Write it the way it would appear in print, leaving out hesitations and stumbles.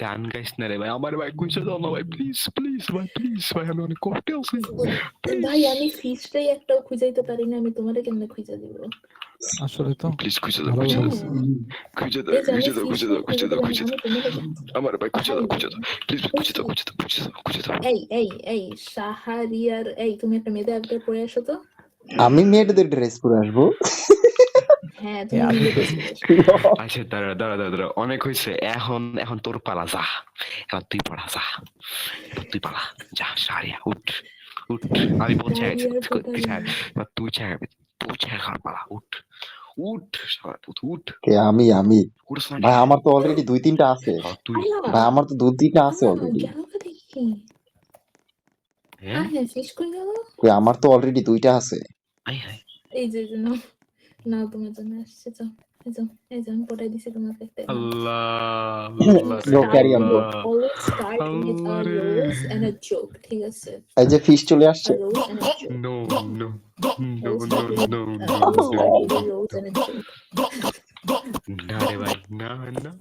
গান গাইস না রে ভাই, আমার ভাই কইছে দাও না ভাই, প্লিজ প্লিজ ভাই, প্লিজ ভাই, আমি অনেক কষ্টে আছি ভাই আমি ফিশটাই একটাও খুঁজাইতে পারি না, আমি তোমারে কেমনে খুঁজা দিব? আসলে তো প্লিজ খুঁজে দাও, ভালো খুঁজে দাও, লাগছে। খুঁজে দাও, এই যে আমি খুঁজে দাও, ফিশ খুঁজে দাও, খুঁজে দাও, খুঁজে দাও, আমি তোমারে আমার ভাই খুঁজে দাও, খুঁজে দাও, প্লিজ খুঁজে দাও, খুঁজে দাও, খুঁজে দাও, খুঁজে দাও। এই শাহারিয়ার, এই তুমি একটা মেয়েদের আবদার পরে আসো তো। আমি মেয়েদের ড্রেস পরে আসবো? হ্যাঁ তুমি আমি নিজে তো dress পরে আসো। আচ্ছা দাঁড়া দাঁড়া দাঁড়া দাঁড়া, অনেক হয়েছে, এখন এখন তোর পালা, যা এবার তুই পড়া, যা তুই পালা, যা সারিয়া উঠ উঠ, আমি বলছি শাহারিয়ার কোথায়? তুই চাইবি, তুই চাই খাওয়ার পালা, উঠ উঠ শালা, উঠ কে? আমি উঠছ না ভাই, কেন? আমার তো অলরেডি 2-3টা আছে। তুই ভাই আমার তো 2-3টা আছে অলরেডি। গেল দেখি। হ্যাঁ হ্যাঁ ফিশ কই গেল? কই, আমার তো অলরেডি 2টা আছে। আই হাই এই যে নাও নাও, তোমার জন্য আসছে, যাও এই যে আমি পটাই দিছি তোমাকে একটা। আল্লাহ No, carry on, bro. Always start with a rose and a joke, ঠিক আছে? এই যে ফিশ চলে A আসছে। rose and a joke. No, no, no, Always no, start with no, a no, rose no. and a joke. না রে ভাই, না না